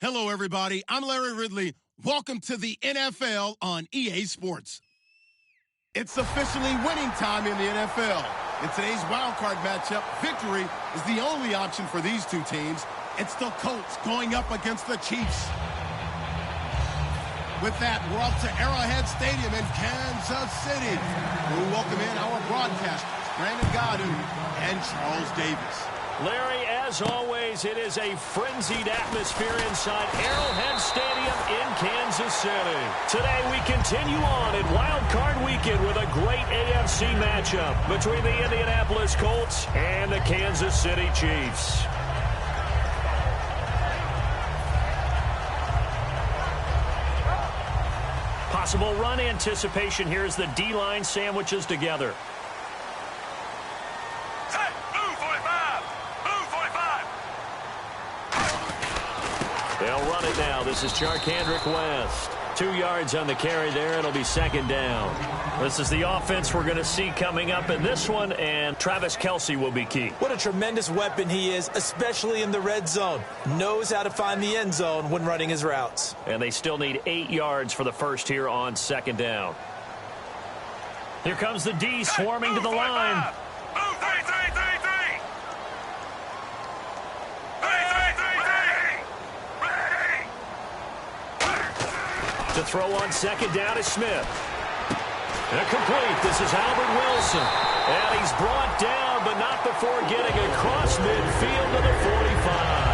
Hello, everybody. I'm Larry Ridley. Welcome to the NFL on EA Sports. It's officially winning time in the NFL. In today's wildcard matchup, victory is the only option for these two teams. It's the Colts going up against the Chiefs. With that, we're up to Arrowhead Stadium in Kansas City. We'll welcome in our broadcasters, Brandon Godden and Charles Davis. Larry, as always, it is a frenzied atmosphere inside Arrowhead Stadium in Kansas City. Today we continue on in Wild Card Weekend with a great AFC matchup between the Indianapolis Colts and the Kansas City Chiefs. Possible run anticipation here as the D-line sandwiches together. They'll run it now. This is Charkandrick West. 2 yards on the carry there. It'll be second down. This is the offense we're going to see coming up in this one, and Travis Kelce will be key. What a tremendous weapon he is, especially in the red zone. Knows how to find the end zone when running his routes. And they still need 8 yards for the first here on second down. Here comes the D swarming to the line. Move 3, 3, 3, 3. To throw on second down is Smith. And complete. This is Albert Wilson. And he's brought down, but not before getting across midfield to the 45.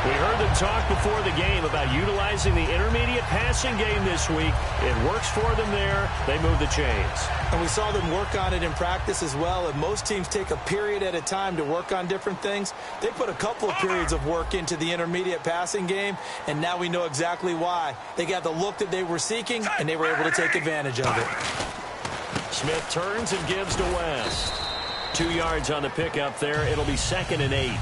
We heard them talk before the game about utilizing the intermediate passing game this week. It works for them there. They move the chains. And we saw them work on it in practice as well. And most teams take a period at a time to work on different things. They put a couple of periods of work into the intermediate passing game, and now we know exactly why. They got the look that they were seeking, and they were able to take advantage of it. Smith turns and gives to West. 2 yards on the pickup there. It'll be 2nd and 8.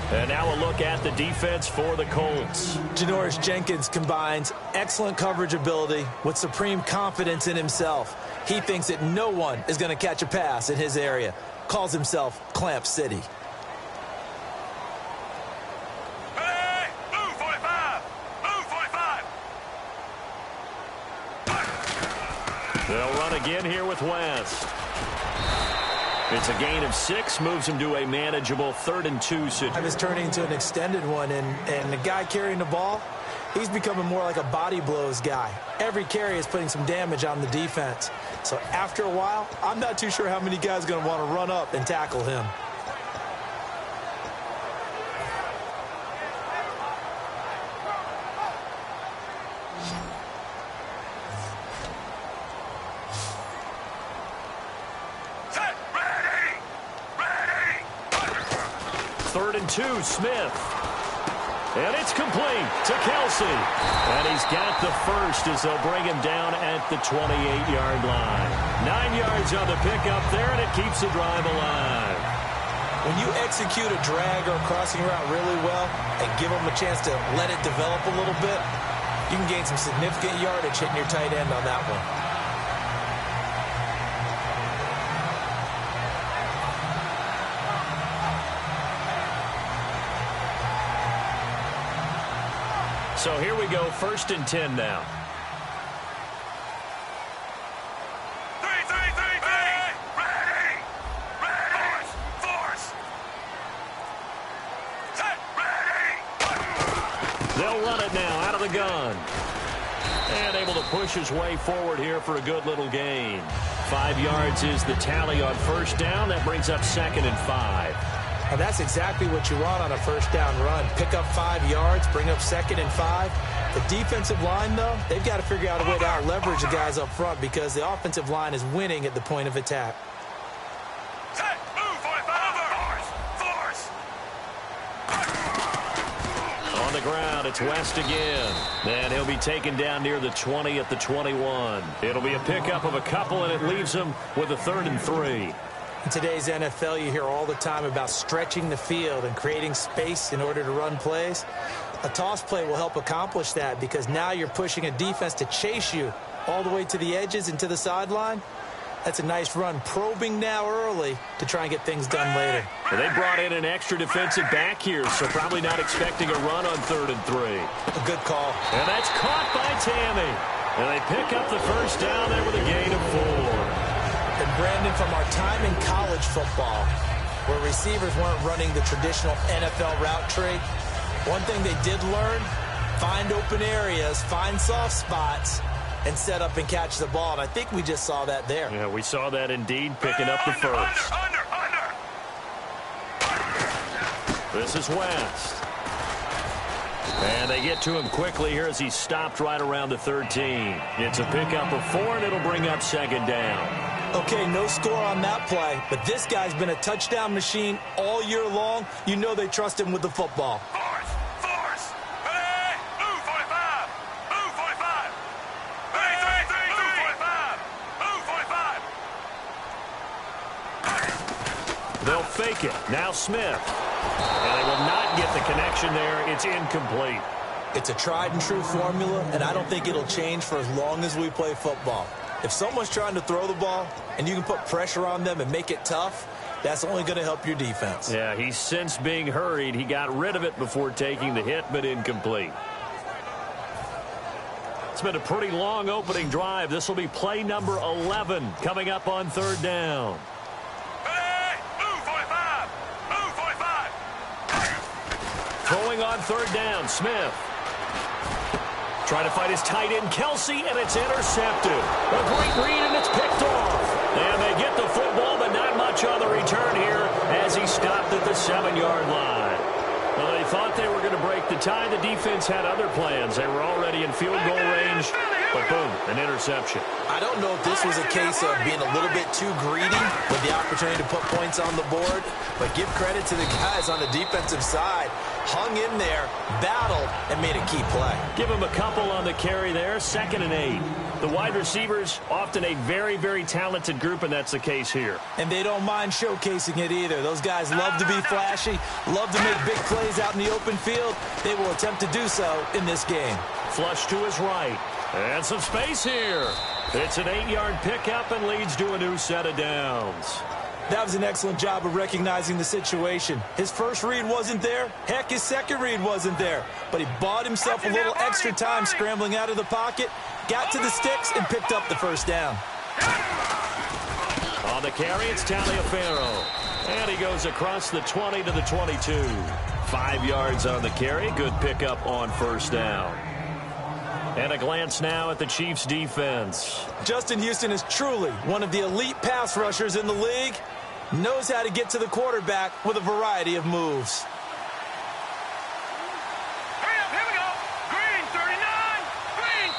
And now a look at the defense for the Colts. Janoris Jenkins combines excellent coverage ability with supreme confidence in himself. He thinks that no one is going to catch a pass in his area. Calls himself Clamp City. Hey, move 45. Move 45. They'll run again here with West. It's a gain of 6, moves him to a manageable 3rd and 2 situation. It's turning into an extended one, and the guy carrying the ball, he's becoming more like a body blows guy. Every carry is putting some damage on the defense. So after a while, I'm not too sure how many guys are going to want to run up and tackle him. Smith. And it's complete to Kelce. And he's got the first as they'll bring him down at the 28-yard line. 9 yards on the pickup there, and it keeps the drive alive. When you execute a drag or a crossing route really well and give them a chance to let it develop a little bit, you can gain some significant yardage hitting your tight end on that one. So here we go, 1st and 10 now. 3, 3, 3, 3. Ready. Ready. Force. Set. Ready. They'll run it now out of the gun. And able to push his way forward here for a good little gain. 5 yards is the tally on 1st down. That brings up 2nd and 5. And that's exactly what you want on a 1st down run. Pick up 5 yards, bring up 2nd and 5. The defensive line, though, they've got to figure out a way to out-leverage the guys up front because the offensive line is winning at the point of attack. Set. Move 45. Force. On the ground, it's West again. And he'll be taken down near the 20 at the 21. It'll be a pickup of a couple, and it leaves him with a 3rd and 3. In today's NFL, you hear all the time about stretching the field and creating space in order to run plays. A toss play will help accomplish that because now you're pushing a defense to chase you all the way to the edges and to the sideline. That's a nice run, probing now early to try and get things done later. Well, they brought in an extra defensive back here, so probably not expecting a run on 3rd and 3. A good call. And that's caught by Tammy. And they pick up the first down there with a gain of 4. And Brandon, from our time in college football, where receivers weren't running the traditional NFL route tree, one thing they did learn, find open areas, find soft spots, and set up and catch the ball. And I think we just saw that there. Yeah, we saw that indeed, picking up the first. Under. This is West. And they get to him quickly here as he stopped right around the 13. It's a pickup of 4, and it'll bring up 2nd down. Okay, no score on that play, but this guy's been a touchdown machine all year long. You know they trust him with the football. Force. Hey, move 45. Move 45. Hey, move 45. Move 45. They'll fake it. Now Smith. And they will not get the connection there. It's incomplete. It's a tried-and-true formula, and I don't think it'll change for as long as we play football. If someone's trying to throw the ball and you can put pressure on them and make it tough, that's only going to help your defense. Yeah, he's since being hurried. He got rid of it before taking the hit, but incomplete. It's been a pretty long opening drive. This will be play number 11 coming up on 3rd down. Throwing on 3rd down, Smith. Trying to fight his tight end, Kelsey, and it's intercepted. A great read, and it's picked off. And they get the football, but not much on the return here as he stopped at the 7-yard line. Well, they thought they were going to break the tie. The defense had other plans. They were already in field goal range, but boom, an interception. I don't know if this was a case of being a little bit too greedy with the opportunity to put points on the board, but give credit to the guys on the defensive side. Hung in there, battled, and made a key play. Give him a couple on the carry there, 2nd and 8. The wide receivers, often a very, very talented group, and that's the case here. And they don't mind showcasing it either. Those guys love to be flashy, love to make big plays out in the open field. They will attempt to do so in this game. Flush to his right. And some space here. It's an 8-yard pickup and leads to a new set of downs. That was an excellent job of recognizing the situation. His first read wasn't there. Heck, his second read wasn't there. But he bought himself a little extra time scrambling out of the pocket, got to the sticks, and picked up the first down. On the carry, it's Taliaferro. And he goes across the 20 to the 22. 5 yards on the carry. Good pickup on 1st down. And a glance now at the Chiefs' defense. Justin Houston is truly one of the elite pass rushers in the league. Knows how to get to the quarterback with a variety of moves. Hurry up, here we go. Green 39. Green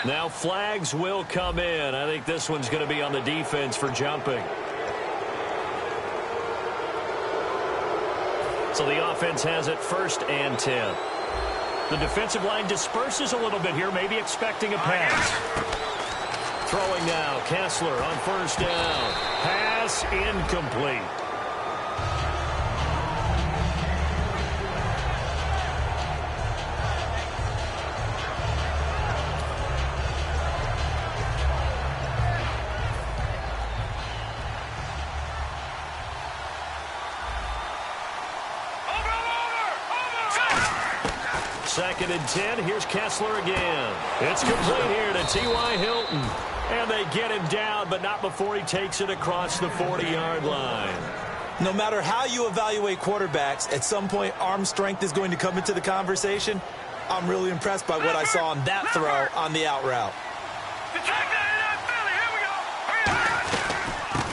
39. Now flags will come in. I think this one's going to be on the defense for jumping. So the offense has it 1st and 10. The defensive line disperses a little bit here, maybe expecting a pass. Throwing now, Kessler on 1st down. Pass incomplete. Second and 10. Here's Kessler again. It's complete here to T.Y. Hilton. And they get him down, but not before he takes it across the 40-yard line. No matter how you evaluate quarterbacks, at some point arm strength is going to come into the conversation. I'm really impressed by what I saw on that throw on the out route.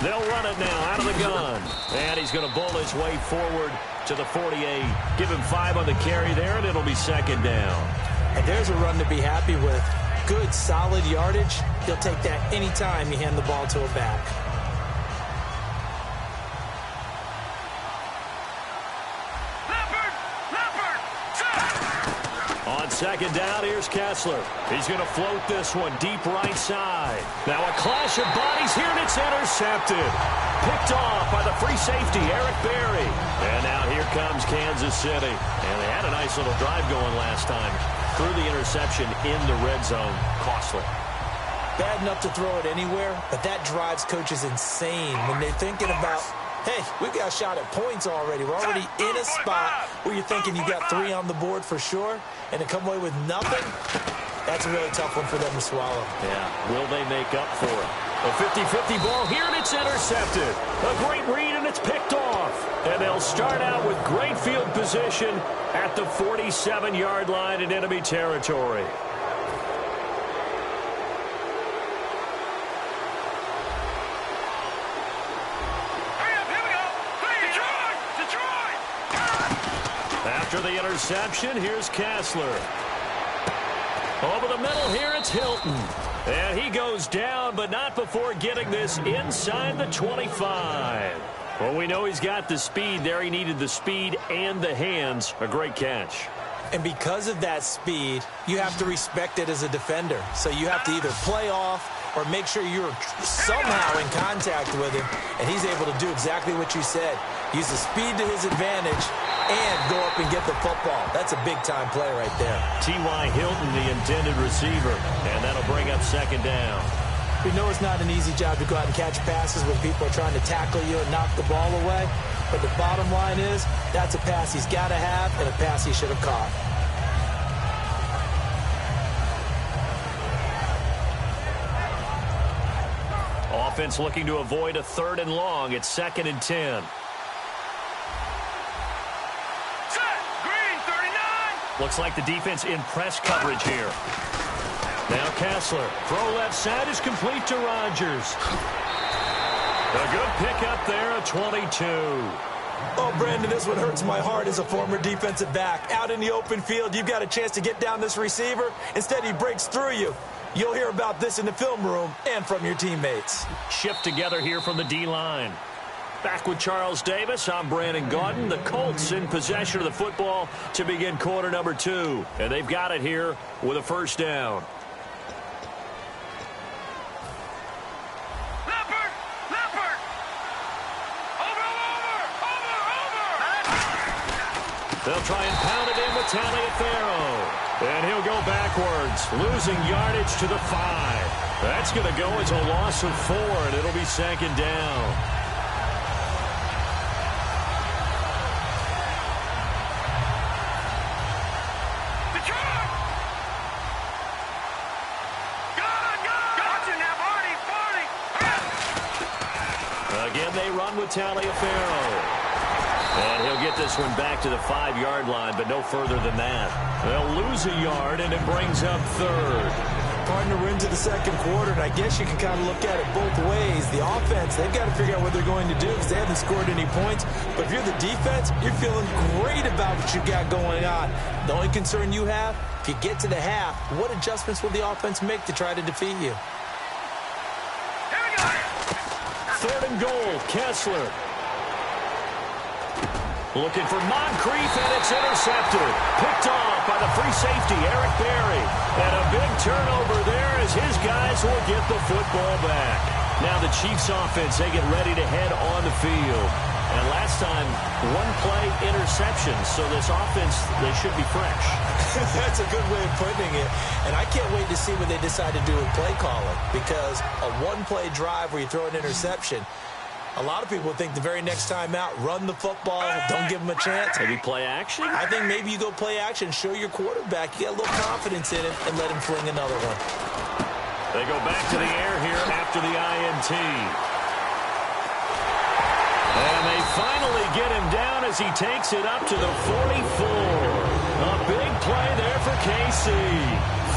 They'll run it now out of the gun. And he's going to bowl his way forward to the 48. Give him 5 on the carry there, and it'll be 2nd down. And there's a run to be happy with. Good, solid yardage. He'll take that anytime you hand the ball to a back. On 2nd down, here's Kessler. He's going to float this one deep right side. Now a clash of bodies here, and it's intercepted. Picked off by the free safety, Eric Berry. And now here comes Kansas City. And they had a nice little drive going last time. Threw the interception in the red zone. Costly. bad enough to throw it anywhere, but that drives coaches insane when they're thinking about, hey, we've got a shot at points already. We're already in a spot where you're thinking you got 3 on the board for sure, and to come away with nothing, that's a really tough one for them to swallow. Yeah, will they make up for it? A 50-50 ball here, and it's intercepted. A great read, and it's picked off. And they'll start out with great field position at the 47-yard line in enemy territory. After the interception, here's Kessler. Over the middle here, it's Hilton. And he goes down, but not before getting this inside the 25. Well, we know he's got the speed there. He needed the speed and the hands. A great catch. And because of that speed, you have to respect it as a defender. So you have to either play off or make sure you're somehow in contact with him. And he's able to do exactly what you said. Use the speed to his advantage and go up and get the football. That's a big-time play right there. T.Y. Hilton, the intended receiver. And that'll bring up second down. We know it's not an easy job to go out and catch passes when people are trying to tackle you and knock the ball away. But the bottom line is, that's a pass he's got to have and a pass he should have caught. Offense looking to avoid a 3rd and long. It's 2nd and 10. Looks like the defense in press coverage here. Now Kessler. Throw left side is complete to Rodgers. A good pickup there at 22. Oh, Brandon, this one hurts my heart as a former defensive back. Out in the open field, you've got a chance to get down this receiver. Instead, he breaks through you. You'll hear about this in the film room and from your teammates. Shift together here from the D-line. Back with Charles Davis, I'm Brandon Gaudin. The Colts in possession of the football to begin quarter number 2. And they've got it here with a first down. They'll try and pound it in with Taliaferro. And he'll go backwards, losing yardage to the 5. That's going to go as a loss of 4, and it'll be 2nd down. Again, they run with Taliaferro. And he'll get this one back to the 5-yard line, but no further than that. They'll lose a yard, and it brings up 3rd. Partner, we're into the 2nd quarter, and I guess you can kind of look at it both ways. The offense, they've got to figure out what they're going to do because they haven't scored any points. But if you're the defense, you're feeling great about what you got going on. The only concern you have, if you get to the half, what adjustments will the offense make to try to defeat you? 3rd and goal, Kessler. Looking for Moncrief, and it's intercepted. Picked off by the free safety, Eric Berry. And a big turnover there as his guys will get the football back. Now the Chiefs offense, they get ready to head on the field. And last time, 1-play interception. So this offense, they should be fresh. That's a good way of putting it. And I can't wait to see what they decide to do with play calling. Because a 1-play drive where you throw an interception, a lot of people think the very next time out, run the football, don't give them a chance. Maybe play action? I think maybe you go play action, show your quarterback, you get a little confidence in him, and let him fling another one. They go back to the air here after the INT. And they finally get him down as he takes it up to the 44. A big play there for KC.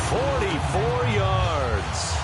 44 yards.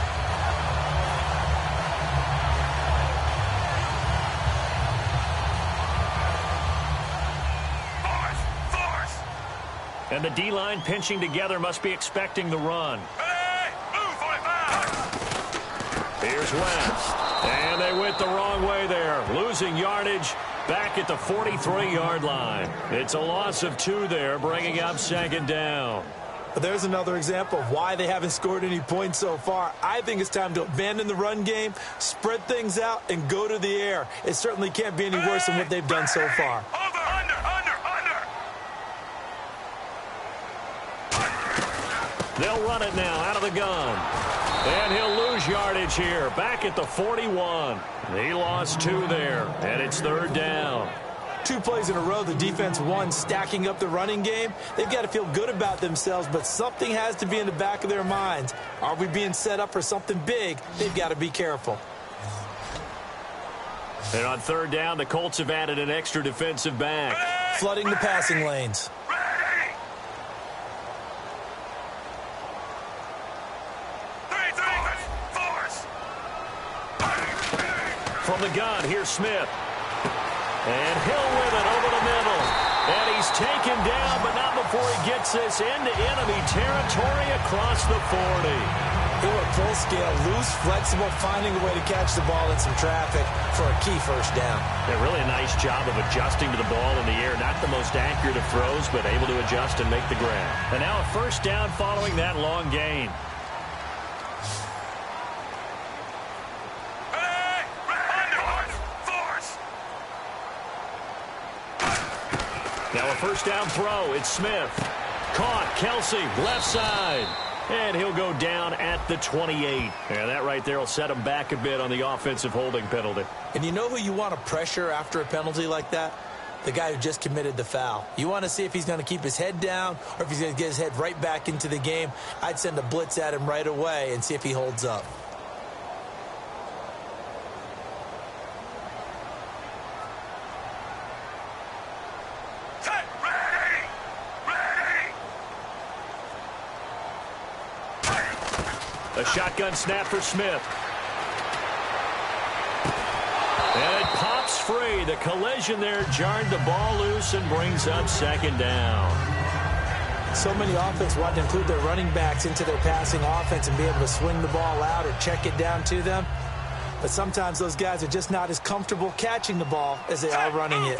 And the D-line pinching together must be expecting the run. Hey, move 45. Here's West. And they went the wrong way there. Losing yardage back at the 43-yard line. It's a loss of 2 there, bringing up 2nd down. But there's another example of why they haven't scored any points so far. I think it's time to abandon the run game, spread things out, and go to the air. It certainly can't be any worse than what they've done so far. They'll run it now out of the gun. And he'll lose yardage here, back at the 41. He lost 2 there, and it's 3rd down. 2 plays in a row, the defense won, stacking up the running game. They've got to feel good about themselves, but something has to be in the back of their minds. Are we being set up for something big? They've got to be careful. And on 3rd down, the Colts have added an extra defensive back. Flooding the passing lanes. From the gun, here's Smith. And Hill with it over the middle. And he's taken down, but not before he gets this into enemy territory across the 40. He went full scale, loose, flexible, finding a way to catch the ball in some traffic for a key first down. Yeah, really a nice job of adjusting to the ball in the air. Not the most accurate of throws, but able to adjust and make the grab. And now a first down following that long gain. Now a first down throw. It's Smith. Caught. Kelsey, left side. And he'll go down at the 28. And that right there will set him back a bit on the offensive holding penalty. And you know who you want to pressure after a penalty like that? The guy who just committed the foul. You want to see if he's going to keep his head down or if he's going to get his head right back into the game. I'd send a blitz at him right away and see if he holds up. A shotgun snap for Smith. And it pops free. The collision there jarred the ball loose and brings up 2nd down. So many offense want to include their running backs into their passing offense and be able to swing the ball out or check it down to them. But sometimes those guys are just not as comfortable catching the ball as they are running it.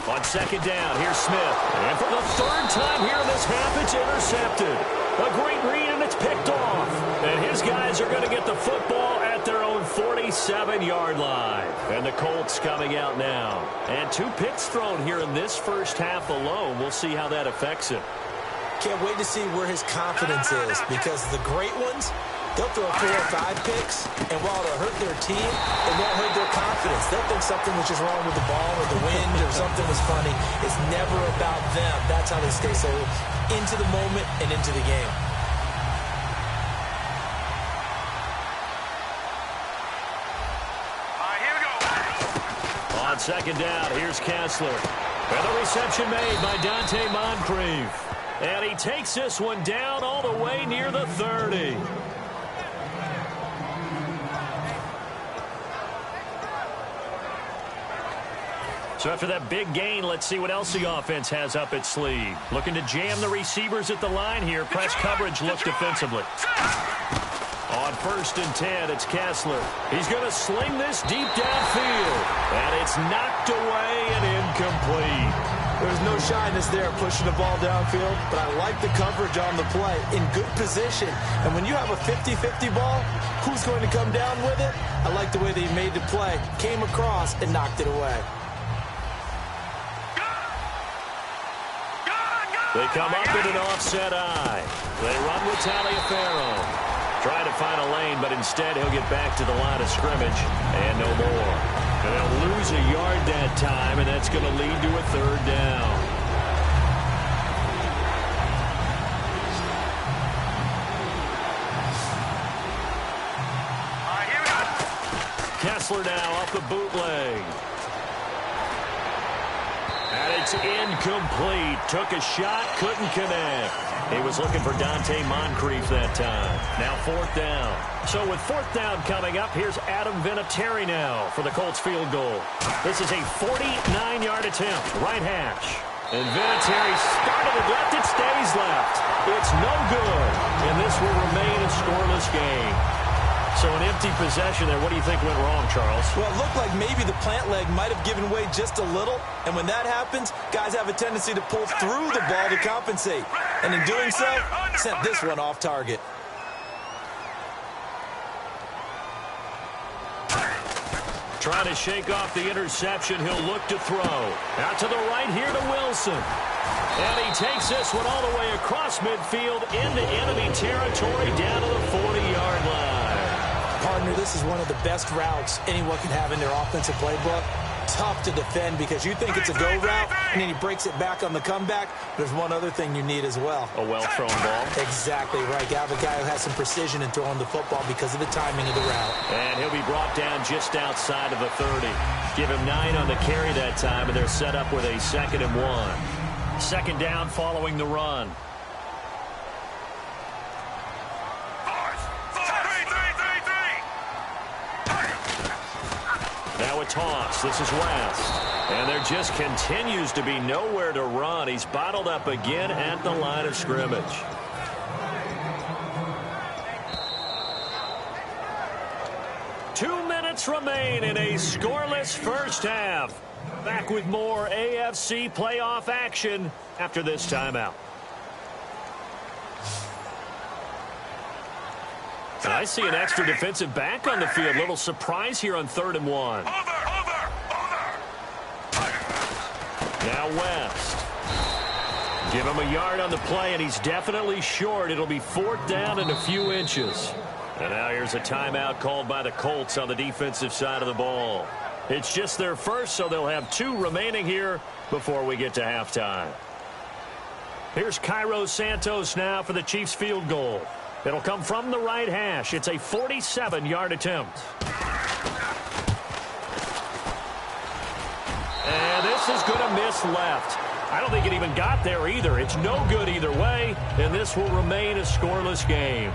On 2nd down, here's Smith. And for the 3rd time here in this half, it's intercepted. A great read, and it's picked off. And his guys are going to get the football at their own 47-yard line. And the Colts coming out now. And 2 picks thrown here in this first half alone. We'll see how that affects him. Can't wait to see where his confidence is, because the great ones, they'll throw 4 or 5 picks, and while it'll hurt their team, it won't hurt their confidence. They'll think something was just wrong with the ball or the wind or something was funny. It's never about them. That's how they stay so into the moment and into the game. All right, here we go. On 2nd down, here's Kessler. And the reception made by Dante Moncrief. And he takes this one down all the way near the 30. So after that big gain, let's see what else the offense has up its sleeve. Looking to jam the receivers at the line here. Press coverage look defensively. On 1st and 10, it's Kessler. He's going to sling this deep downfield. And it's knocked away and incomplete. There's no shyness there pushing the ball downfield, but I like the coverage on the play. In good position. And when you have a 50-50 ball, who's going to come down with it? I like the way that he made the play, came across, and knocked it away. They come up in an offset eye. They run with Taliaferro. Trying to find a lane, but instead he'll get back to the line of scrimmage and no more. And they'll lose a yard that time, and that's going to lead to a 3rd down. All right, here we go. Kessler now off the bootleg. And it's incomplete. Took a shot, couldn't connect. He was looking for Dante Moncrief that time. Now 4th down. So with 4th down coming up, here's Adam Vinatieri now for the Colts field goal. This is a 49-yard attempt, right hash. And Vinatieri started it left, it stays left. It's no good, and this will remain a scoreless game. So an empty possession there. What do you think went wrong, Charles? Well, it looked like maybe the plant leg might have given way just a little. And when that happens, guys have a tendency to pull through the ball to compensate. and in doing so, sent this one off target. Trying to shake off the interception. He'll look to throw. Out to the right here to Wilson. And he takes this one all the way across midfield into enemy territory down to the 40-yard line. Partner, this is one of the best routes anyone can have in their offensive playbook. Tough to defend because you think it's a go route, and then he breaks it back on the comeback. There's one other thing you need as well. A well-thrown ball. Exactly right. You have a guy who has some precision in throwing the football because of the timing of the route. And he'll be brought down just outside of the 30. Give him 9 on the carry that time, and they're set up with a 2nd and 1. Second down following the run. Now a toss. This is West. And there just continues to be nowhere to run. He's bottled up again at the line of scrimmage. Two minutes remain in a scoreless first half. Back with more AFC playoff action after this timeout. And I see an extra defensive back on the field. Little surprise here on 3rd and 1. Now West. Give him a yard on the play, and he's definitely short. It'll be 4th down and a few inches. And now here's a timeout called by the Colts on the defensive side of the ball. It's just their first, so they'll have 2 remaining here before we get to halftime. Here's Cairo Santos now for the Chiefs field goal. It'll come from the right hash. It's a 47-yard attempt. And this is going to miss left. I don't think it even got there either. It's no good either way, and this will remain a scoreless game.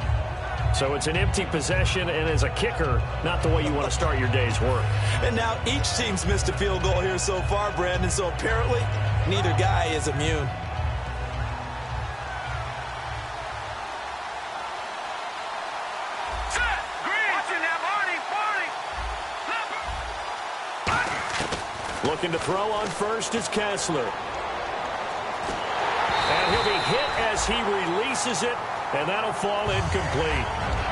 So it's an empty possession, and as a kicker, not the way you want to start your day's work. And now each team's missed a field goal here so far, Brandon, so apparently neither guy is immune. Looking to throw on first is Kessler. And he'll be hit as he releases it, and that'll fall incomplete.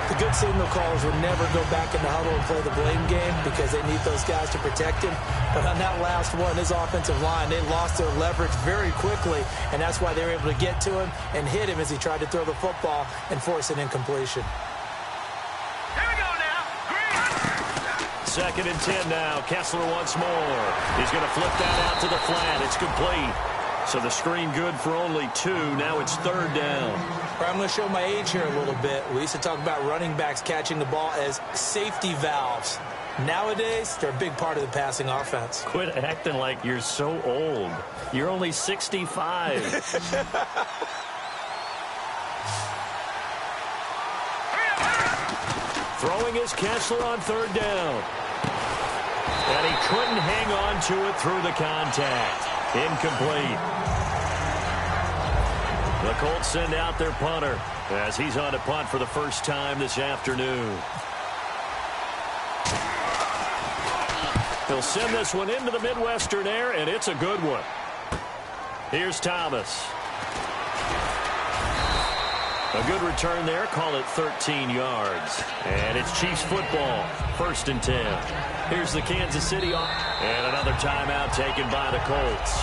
The good signal callers would never go back in the huddle and play the blame game because they need those guys to protect him. But on that last one, his offensive line, they lost their leverage very quickly, and that's why they were able to get to him and hit him as he tried to throw the football and force an incompletion. 2nd and 10 now. Kessler once more. He's going to flip that out to the flat. It's complete. So the screen good for only 2. Now it's 3rd down. I'm going to show my age here a little bit. We used to talk about running backs catching the ball as safety valves. Nowadays, they're a big part of the passing offense. Quit acting like you're so old. You're only 65. Throwing is Kessler on 3rd down. And he couldn't hang on to it through the contact. Incomplete. The Colts send out their punter as he's on to punt for the first time this afternoon. He'll send this one into the Midwestern air, and it's a good one. Here's Thomas. A good return there. Call it 13 yards. And it's Chiefs football. 1st and 10. Here's the Kansas City. And another timeout taken by the Colts.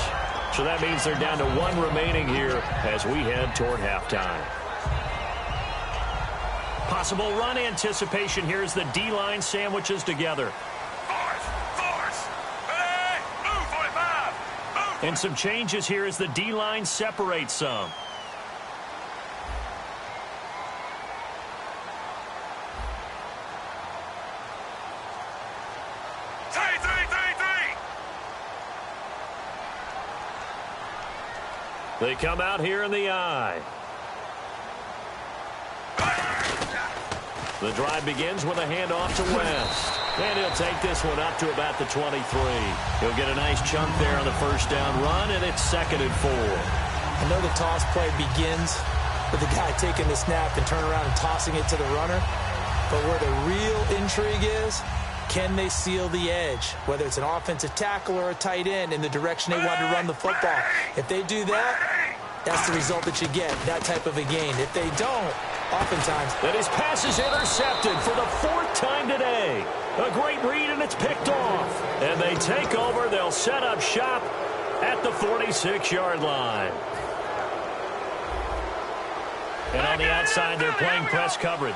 So that means they're down to 1 remaining here as we head toward halftime. Possible run anticipation here as the D-line sandwiches together. And some changes here as the D-line separates some. They come out here in the eye. The drive begins with a handoff to West. And he'll take this one up to about the 23. He'll get a nice chunk there on the 1st down run, and it's 2nd and 4. I know the toss play begins with the guy taking the snap and turn around and tossing it to the runner. But where the real intrigue is, can they seal the edge, whether it's an offensive tackle or a tight end, in the direction they want to run the football? If they do that, that's the result that you get, that type of a gain. If they don't, oftentimes. And his pass is intercepted for the 4th time today. A great read, and it's picked off. And they take over. They'll set up shop at the 46-yard line. And on the outside, they're playing press coverage.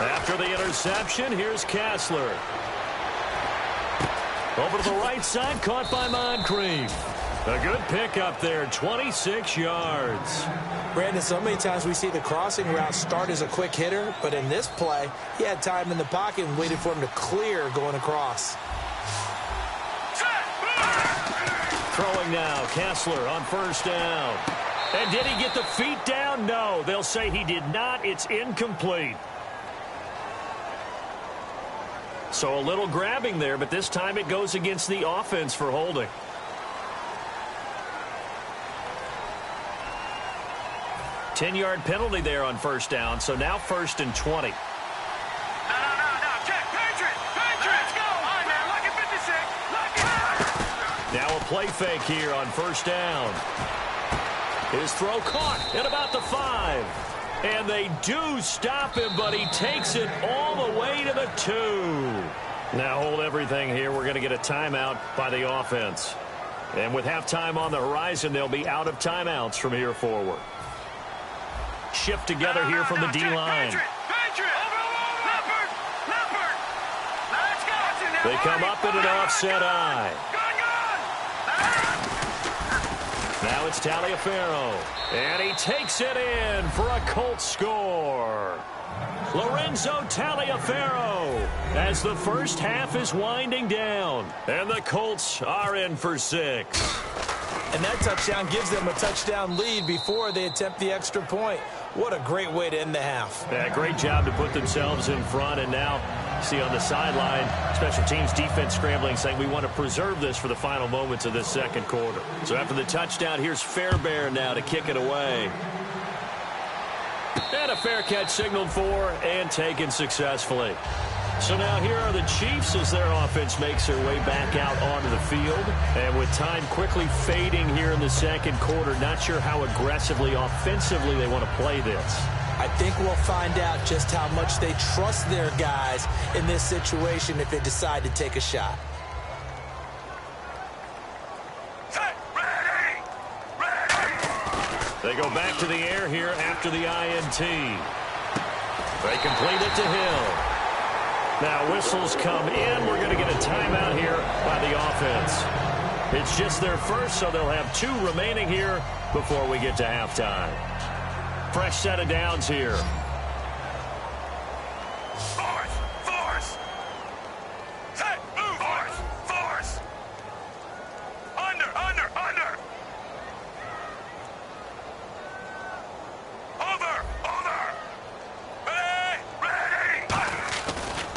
After the interception, here's Kassler. Over to the right side, caught by Moncrief. A good pickup there, 26 yards. Brandon, so many times we see the crossing route start as a quick hitter, but in this play, he had time in the pocket and waited for him to clear going across. Throwing now, Kassler on first down. And did he get the feet down? No, they'll say he did not. It's incomplete. So a little grabbing there, but this time it goes against the offense for holding. Ten-yard penalty there on first down, so now 1st and 20. No. Check. Patriot. Let's go. All right, man. Lock it 56. Now a play fake here on first down. His throw caught at about the 5. And they do stop him, but he takes it all the way to the 2. Now hold everything here. We're going to get a timeout by the offense. And with halftime on the horizon, they'll be out of timeouts from here forward. Shift together here from the D-line. Patriot. Leopard. Let's go. They come up in an offset eye. Now it's Taliaferro. And he takes it in for a Colts score. Lorenzo Taliaferro as the first half is winding down. And the Colts are in for 6. And that touchdown gives them a touchdown lead before they attempt the extra point. What a great way to end the half. Yeah, great job to put themselves in front. And now, see on the sideline, special teams defense scrambling, saying we want to preserve this for the final moments of this second quarter. So after the touchdown, here's Fairbairn now to kick it away. And a fair catch signaled for and taken successfully. So now here are the Chiefs as their offense makes their way back out onto the field. And with time quickly fading here in the second quarter, not sure how aggressively, offensively they want to play this. I think we'll find out just how much they trust their guys in this situation if they decide to take a shot. They go back to the air here after the INT. They complete it to Hill. Now whistles come in. We're going to get a timeout here by the offense. It's just their first, so they'll have 2 remaining here before we get to halftime. Fresh set of downs here. Force. Set. Move. Force. Under. Over. Ready.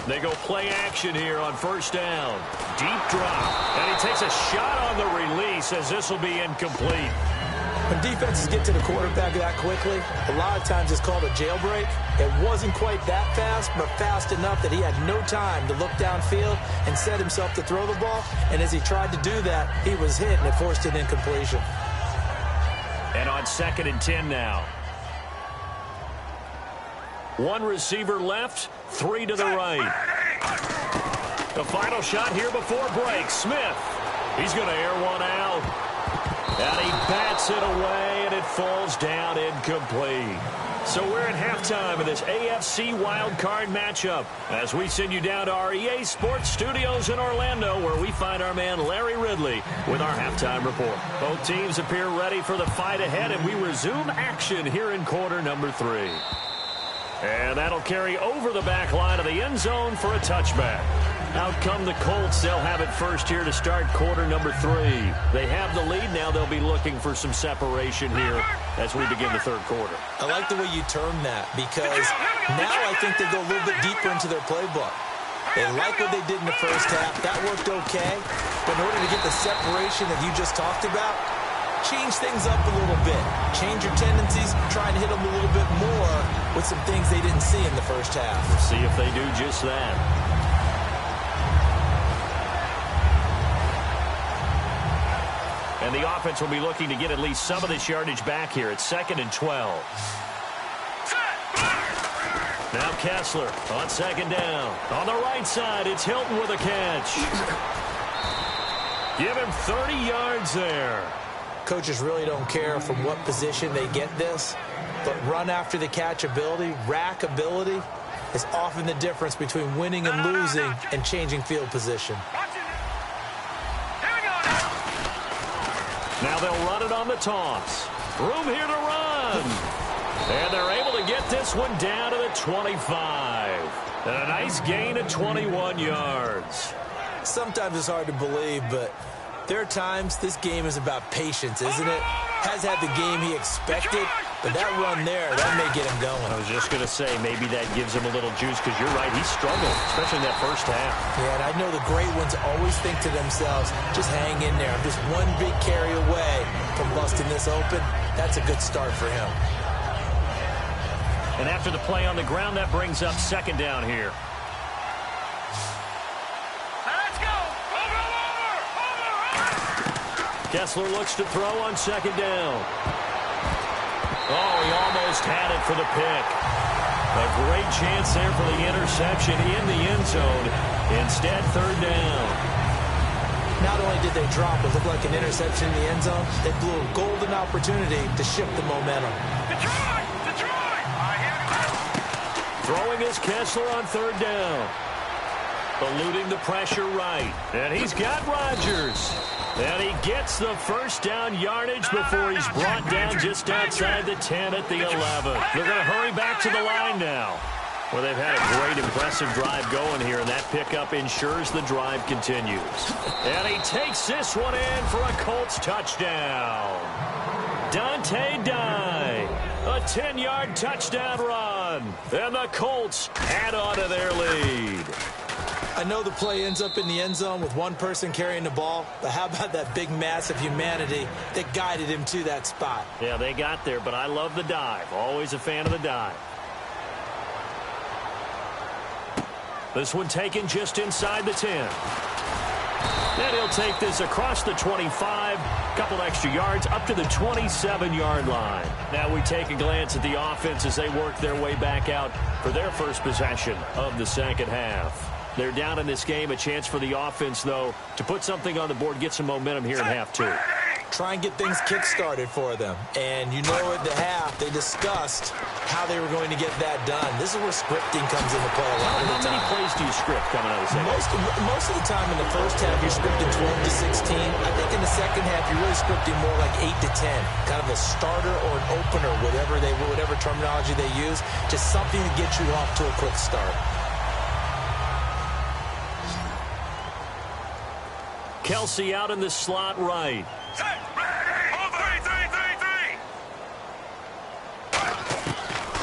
They go play action here on first down. Deep drop. And he takes a shot on the release as this will be incomplete. When defenses get to the quarterback that quickly, a lot of times it's called a jailbreak. It wasn't quite that fast, but fast enough that he had no time to look downfield and set himself to throw the ball. And as he tried to do that, he was hit, and it forced an incompletion. And on 2nd and 10 now. 1 receiver left, 3 to the right. The final shot here before break. Smith. He's going to air one out. And he bats it away, and it falls down incomplete. So we're at halftime of this AFC wildcard matchup as we send you down to our EA Sports Studios in Orlando, where we find our man Larry Ridley with our halftime report. Both teams appear ready for the fight ahead, and we resume action here in quarter number 3. And that'll carry over the back line of the end zone for a touchback. Out come the Colts. They'll have it first here to start quarter number 3. They have the lead. Now they'll be looking for some separation here as we begin the third quarter. I like the way you term that, because now I think they go a little bit deeper into their playbook. They like what they did in the first half. That worked okay. But in order to get the separation that you just talked about, change things up a little bit. Change your tendencies. Try and hit them a little bit more with some things they didn't see in the first half. See if they do just that. And the offense will be looking to get at least some of this yardage back here. It's 2nd and 12. Now Kessler on 2nd down. On the right side, it's Hilton with a catch. Give him 30 yards there. Coaches really don't care from what position they get this, but run after the catch ability, rack ability, is often the difference between winning and losing and changing field position. Now they'll run it on the toss. Room here to run. And they're able to get this one down to the 25. And a nice gain of 21 yards. Sometimes it's hard to believe, but there are times this game is about patience, isn't it? Has had the game he expected, but that run there, that may get him going. I was just going to say, maybe that gives him a little juice, because you're right, he struggled, especially in that first half. Yeah, and I know the great ones always think to themselves, just hang in there. I'm just one big carry away from busting this open. That's a good start for him. And after the play on the ground, that brings up 2nd down here. Let's go. Kessler looks to throw on 2nd down. Oh, he almost had it for the pick. A great chance there for the interception in the end zone. Instead, 3rd down. Not only did they drop what looked like an interception in the end zone, they blew a golden opportunity to shift the momentum. Detroit! Throwing is Kessler on 3rd down. Eluding the pressure right. And he's got Rodgers. And he gets the first down yardage before he's brought down just outside the 10 at the 11. They're going to hurry back to the line now. Well, they've had a great, impressive drive going here, and that pickup ensures the drive continues. And he takes this one in for a Colts touchdown. Dante Dye, a 10-yard touchdown run, and the Colts add on to their lead. I know the play ends up in the end zone with one person carrying the ball, but how about that big mass of humanity that guided him to that spot? Yeah, they got there, but I love the dive. Always a fan of the dive. This one taken just inside the 10. And he'll take this across the 25, couple extra yards, up to the 27-yard line. Now we take a glance at the offense as they work their way back out for their first possession of the second half. They're down in this game. A chance for the offense, though, to put something on the board, get some momentum here in half 2. Try and get things kick-started for them. And you know at the half, they discussed how they were going to get that done. This is where scripting comes into play a lot of the time. How many plays do you script coming out of the second? Most of the time in the first half, you're scripting 12 to 16. I think in the second half, you're really scripting more like 8 to 10. Kind of a starter or an opener, whatever terminology they use. Just something to get you off to a quick start. Kelsey out in the slot right.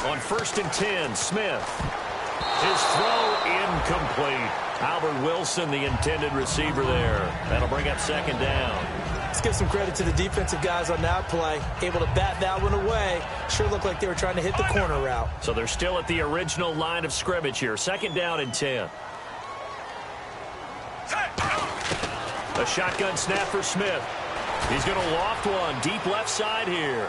On 1st and 10, Smith. His throw incomplete. Albert Wilson, the intended receiver there. That'll bring up 2nd down. Let's give some credit to the defensive guys on that play. Able to bat that one away. Sure looked like they were trying to hit the corner route. So they're still at the original line of scrimmage here. 2nd down and 10. A shotgun snap for Smith. He's going to loft one deep left side here.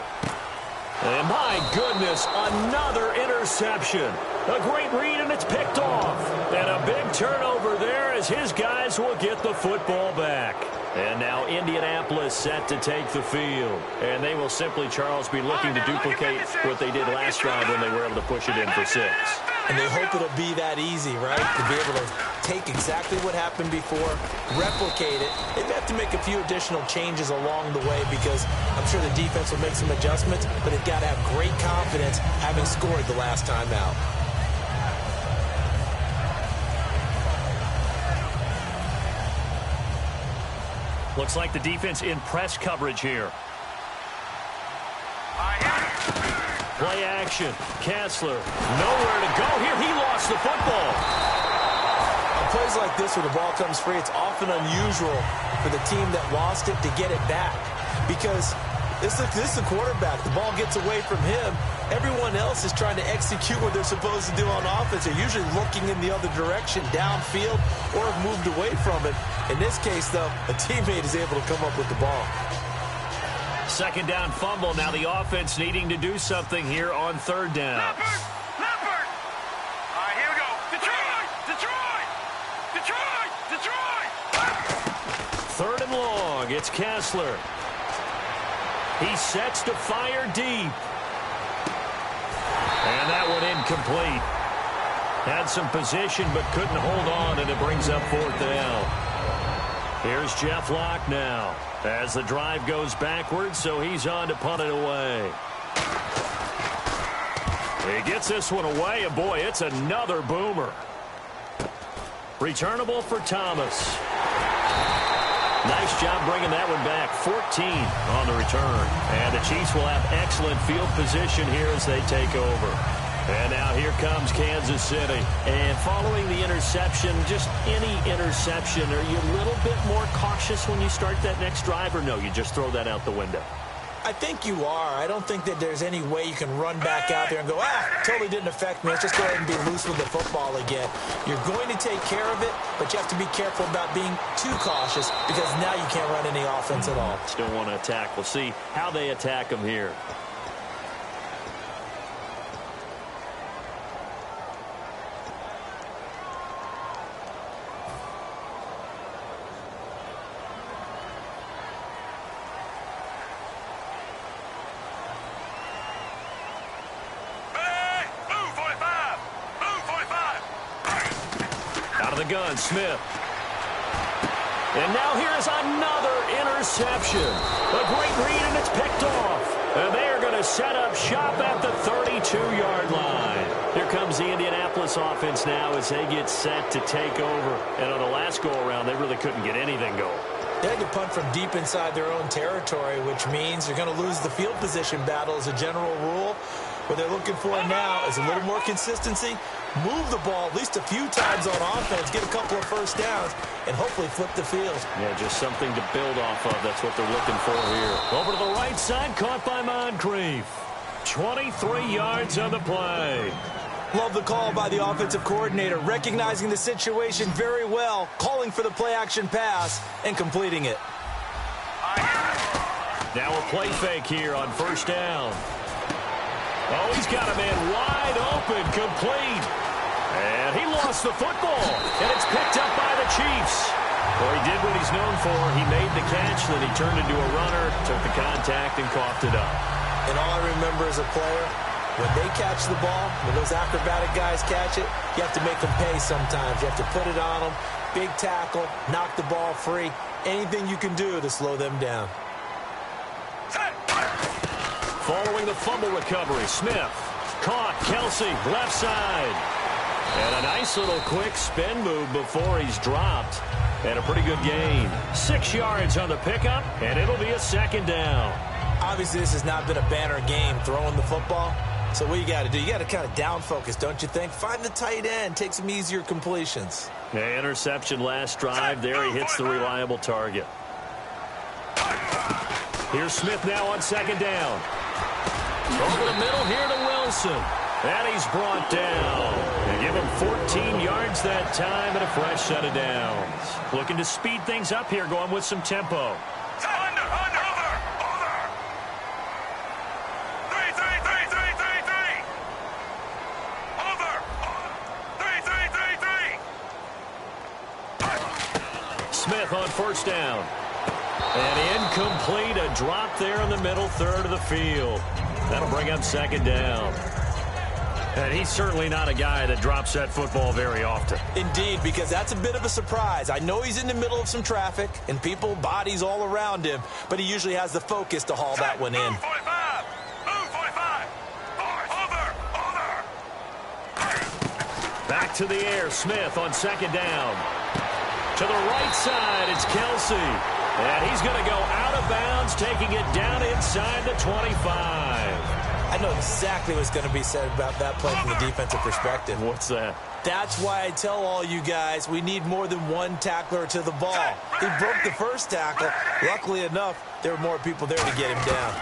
And my goodness, another interception. A great read, and it's picked off. And a big turnover there as his guys will get the football back. And now Indianapolis set to take the field. And they will simply, Charles, be looking to duplicate what they did last drive when they were able to push it in for 6. And they hope it'll be that easy, right? To be able to take exactly what happened before, replicate it. They have to make a few additional changes along the way because I'm sure the defense will make some adjustments, but they've got to have great confidence having scored the last time out. Looks like the defense in press coverage here. Play action. Kessler, nowhere to go here. He lost the football. On plays like this where the ball comes free, it's often unusual for the team that lost it to get it back because this is the quarterback. The ball gets away from him. Everyone else is trying to execute what they're supposed to do on offense. They're usually looking in the other direction, downfield, or have moved away from it. In this case, though, a teammate is able to come up with the ball. second down fumble. Now the offense needing to do something here on third down. Leopard! All right, here we go. Detroit! Third and long. It's Kessler. He sets to fire deep. And that one incomplete. Had some position but couldn't hold on, and it brings up fourth down. Here's Jeff Locke now as the drive goes backwards, so he's on to punt it away. He gets this one away, and boy, it's another boomer. Returnable for Thomas. Nice job bringing that one back. 14 on the return. And the Chiefs will have excellent field position here as they take over. And now here comes Kansas City. And following the interception, just any interception, are you a little bit more cautious when you start that next drive, or no, you just throw that out the window? I think you are. I don't think that there's any way you can run back out there and go, totally didn't affect me. Let's just go ahead and be loose with the football again. You're going to take care of it, but you have to be careful about being too cautious because now you can't run any offense at all. Still want to attack. We'll see how they attack them here. Gun, Smith. And now here's another interception. A great read, and it's picked off. And they are going to set up shop at the 32-yard line. Here comes the Indianapolis offense now as they get set to take over. And on the last go-around, they really couldn't get anything going. They had to punt from deep inside their own territory, which means you're going to lose the field position battle as a general rule. What they're looking for now is a little more consistency, move the ball at least a few times on offense, get a couple of first downs, and hopefully flip the field. Yeah, just something to build off of. That's what they're looking for here. Over to the right side, caught by Moncrief. 23 yards on the play. Love the call by the offensive coordinator, recognizing the situation very well, calling for the play-action pass, and completing it. Now a play fake here on first down. Oh, he's got a man wide open, complete. And he lost the football, and it's picked up by the Chiefs. Well, he did what he's known for. He made the catch, then he turned into a runner, took the contact, and coughed it up. And all I remember as a player, when they catch the ball, when those acrobatic guys catch it, you have to make them pay sometimes. You have to put it on them, big tackle, knock the ball free, anything you can do to slow them down. Following the fumble recovery, Smith caught Kelsey left side. And a nice little quick spin move before he's dropped. And a pretty good gain. 6 yards on the pickup, and it'll be a second down. Obviously, this has not been a banner game throwing the football. So what you got to do, you got to kind of down focus, don't you think? Find the tight end, take some easier completions. Yeah, interception last drive. There he hits the reliable target. Here's Smith now on second down. Over the middle here to Wilson. And he's brought down. And give him 14 yards that time and a fresh set of downs. Looking to speed things up here, going with some tempo. Smith on first down. And incomplete, a drop there in the middle third of the field. That'll bring up second down. And he's certainly not a guy that drops that football very often. Indeed, because that's a bit of a surprise. I know he's in the middle of some traffic and people, bodies all around him, but he usually has the focus to haul that one in. Back to the air, Smith on second down. To the right side, it's Kelsey. And he's going to go out of bounds, taking it down inside the 25. I know exactly what's going to be said about that play from the defensive perspective. What's that? That's why I tell all you guys we need more than one tackler to the ball. He broke the first tackle. Luckily enough, there were more people there to get him down.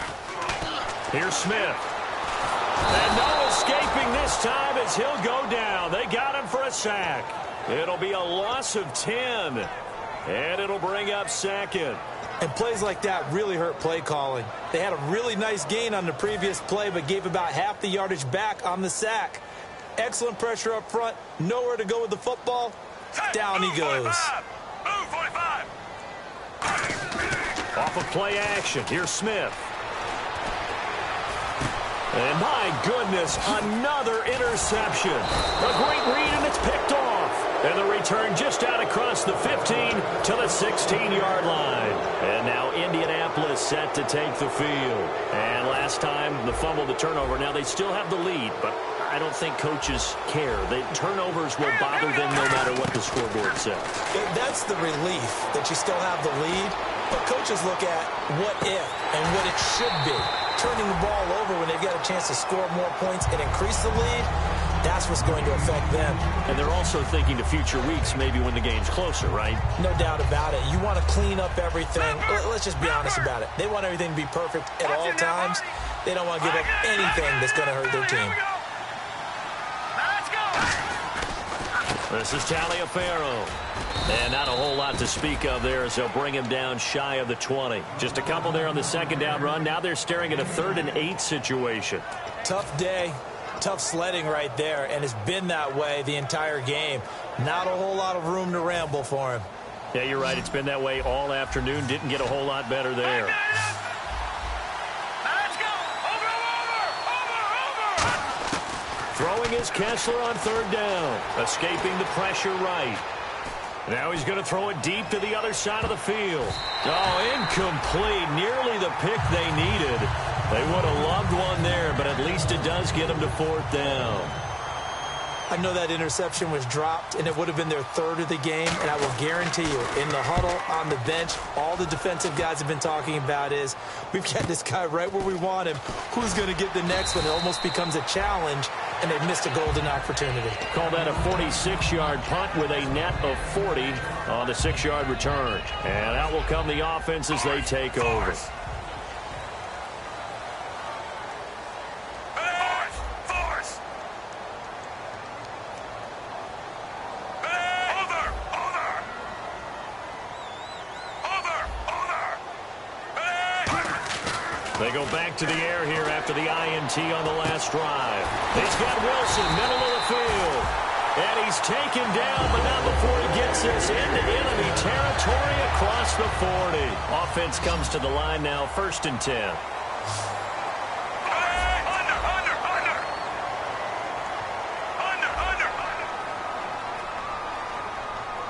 Here's Smith. And no escaping this time as he'll go down. They got him for a sack. It'll be a loss of 10. And it'll bring up second. And plays like that really hurt play calling. They had a really nice gain on the previous play, but gave about half the yardage back on the sack. Excellent pressure up front. Nowhere to go with the football. Down he goes. Move 45. Off of play action. Here's Smith. And my goodness, another interception. A great read, and it's picked off. And the return just out across the 15 to the 16-yard line. And now Indianapolis set to take the field. And last time, the fumble, the turnover. Now they still have the lead, but I don't think coaches care. The turnovers will bother them no matter what the scoreboard says. That's the relief that you still have the lead. But coaches look at what if and what it should be. Turning the ball over when they've got a chance to score more points and increase the lead, that's what's going to affect them. And they're also thinking to future weeks, maybe when the game's closer, right? No doubt about it. You want to clean up everything. Let's just be honest about it. They want everything to be perfect at all times. They don't want to give up anything that's going to hurt their team. This is Taliaferro. And not a whole lot to speak of there as they'll bring him down shy of the 20. Just a couple there on the second down run. Now they're staring at a 3rd and 8 situation. Tough day, tough sledding right there, and it's been that way the entire game. Not a whole lot of room to ramble for him. Yeah, you're right. It's been that way all afternoon. Didn't get a whole lot better there. Let's go. Over. Throwing is Kessler on 3rd down. Escaping the pressure right. Now he's going to throw it deep to the other side of the field. Oh, incomplete. Nearly the pick they needed. They would have loved one there, but at least it does get them to 4th down. I know that interception was dropped, and it would have been their 3rd of the game, and I will guarantee you, in the huddle, on the bench, all the defensive guys have been talking about is, we've got this guy right where we want him. Who's going to get the next one? It almost becomes a challenge, and they've missed a golden opportunity. Call that a 46-yard punt with a net of 40 on the 6-yard return. And out will come the offense as they take over. They go back to the air here after the INT on the last drive. He's got Wilson, middle of the field. And he's taken down, but not before he gets this into enemy territory across the 40. Offense comes to the line now, 1st and 10.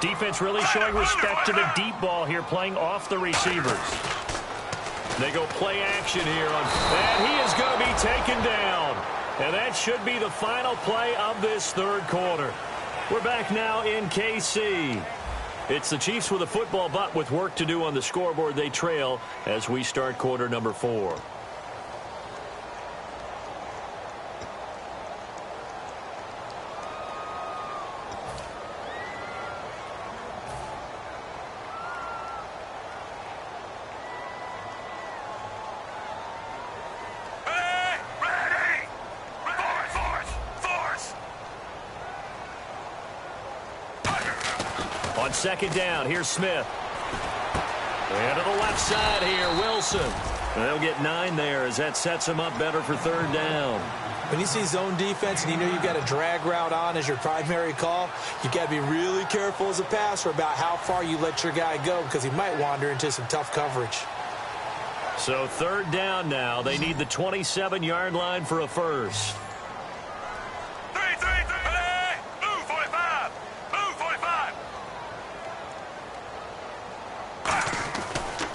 Defense really showing respect to the deep ball here, playing off the receivers. They go play action here, and he is going to be taken down. And that should be the final play of this 3rd quarter. We're back now in KC. It's the Chiefs with a football, but with work to do on the scoreboard. They trail as we start quarter number 4. On 2nd down, here's Smith. And to the left side here, Wilson. And they'll get 9 there as that sets them up better for 3rd down. When you see zone defense and you know you've got a drag route on as your primary call, you've got to be really careful as a passer about how far you let your guy go because he might wander into some tough coverage. So 3rd down now. They need the 27-yard line for a first.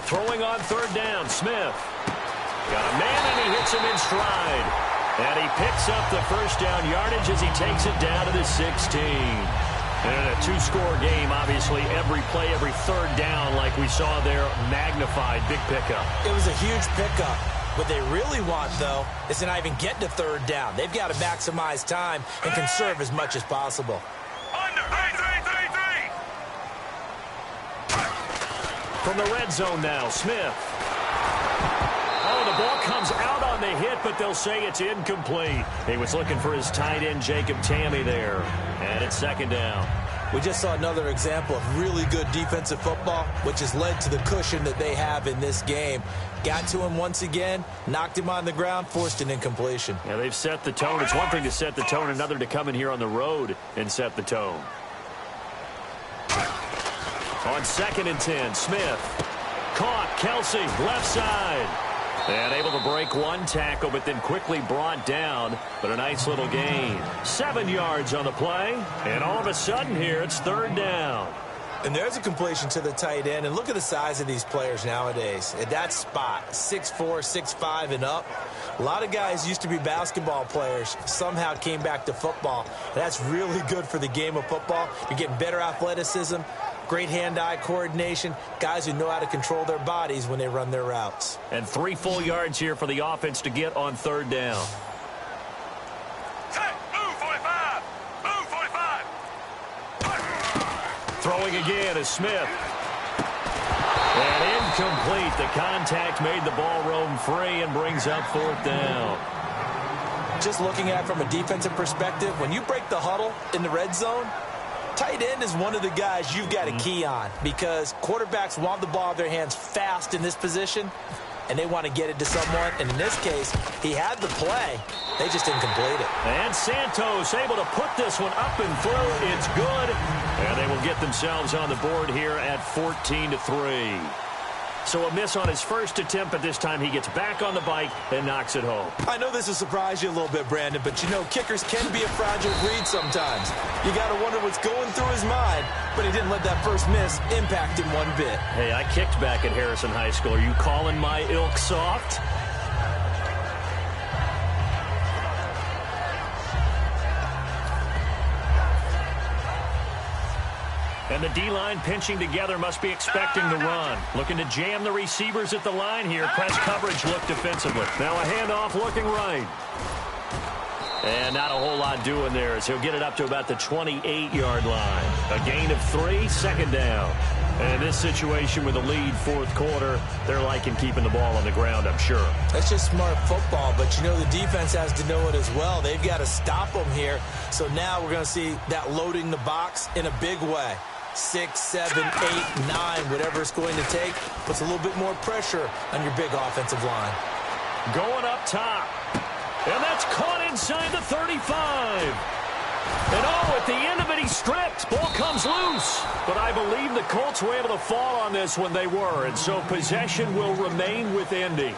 Throwing on 3rd down, Smith. Got a man, and he hits him in stride. And he picks up the 1st down yardage as he takes it down to the 16. And in a 2-score game, obviously, every play, every 3rd down, like we saw there, magnified. Big pickup. It was a huge pickup. What they really want, though, is to not even get to 3rd down. They've got to maximize time and conserve as much as possible. From the red zone now, Smith. Oh, the ball comes out on the hit, but they'll say it's incomplete. He was looking for his tight end, Jacob Tamme, there. And it's 2nd down. We just saw another example of really good defensive football, which has led to the cushion that they have in this game. Got to him once again, knocked him on the ground, forced an incompletion. Yeah, they've set the tone. It's one thing to set the tone, another to come in here on the road and set the tone. On 2nd and 10, Smith. Caught, Kelsey, left side. And able to break one tackle, but then quickly brought down. But a nice little gain. 7 yards on the play. And all of a sudden here, it's 3rd down. And there's a completion to the tight end. And look at the size of these players nowadays. At that spot, 6'4", 6'5", and up. A lot of guys used to be basketball players, somehow came back to football. That's really good for the game of football. You're getting better athleticism, great hand-eye coordination, guys who know how to control their bodies when they run their routes. And 3 full yards here for the offense to get on 3rd down. Move 45. Move 45. Throwing again is Smith. And incomplete. The contact made the ball roam free and brings up 4th down. Just looking at it from a defensive perspective, when you break the huddle in the red zone, tight end is one of the guys you've got to key on because quarterbacks want the ball in their hands fast in this position, and they want to get it to someone. And in this case, he had the play. They just didn't complete it. And Santos able to put this one up and through. It's good. And they will get themselves on the board here at 14-3. So a miss on his first attempt, but this time he gets back on the bike and knocks it home. I know this will surprise you a little bit, Brandon, but you know kickers can be a fragile breed sometimes. You got to wonder what's going through his mind, but he didn't let that first miss impact him one bit. Hey, I kicked back at Harrison High School. Are you calling my ilk soft? And the D-line pinching together must be expecting the run. Looking to jam the receivers at the line here. Press coverage look defensively. Now a handoff looking right. And not a whole lot doing there as he'll get it up to about the 28-yard line. A gain of 3, 2nd down. And in this situation with a lead 4th quarter, they're liking keeping the ball on the ground, I'm sure. That's just smart football, but you know the defense has to know it as well. They've got to stop them here. So now we're going to see that loading the box in a big way. 6, 7, 8, 9, whatever it's going to take, puts a little bit more pressure on your big offensive line. Going up top. And that's caught inside the 35. And at the end of it, he stripped. Ball comes loose. But I believe the Colts were able to fall on this when they were. And so possession will remain with Indy.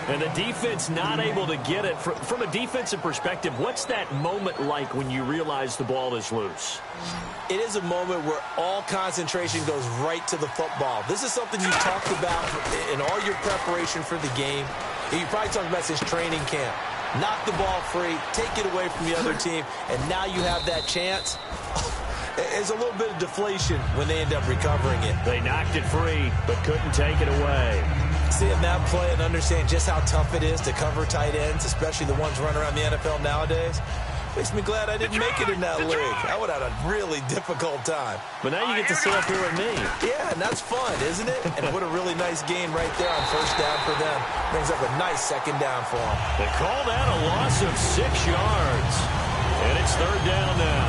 And the defense not able to get it. From a defensive perspective, what's that moment like when you realize the ball is loose? It is a moment where all concentration goes right to the football. This is something you talked about in all your preparation for the game. You probably talked about since training camp. Knock the ball free, take it away from the other team, and now you have that chance. There's a little bit of deflation when they end up recovering it. They knocked it free, but couldn't take it away. Seeing that play and understand just how tough it is to cover tight ends, especially the ones running around the NFL nowadays, makes me glad I didn't make it in that league. I would have had a really difficult time. But now you get to sit up here with me. Yeah, and that's fun, isn't it? And what a really nice gain right there on 1st down for them. Brings up a nice 2nd down for them. They call that a loss of 6 yards. And it's 3rd down now.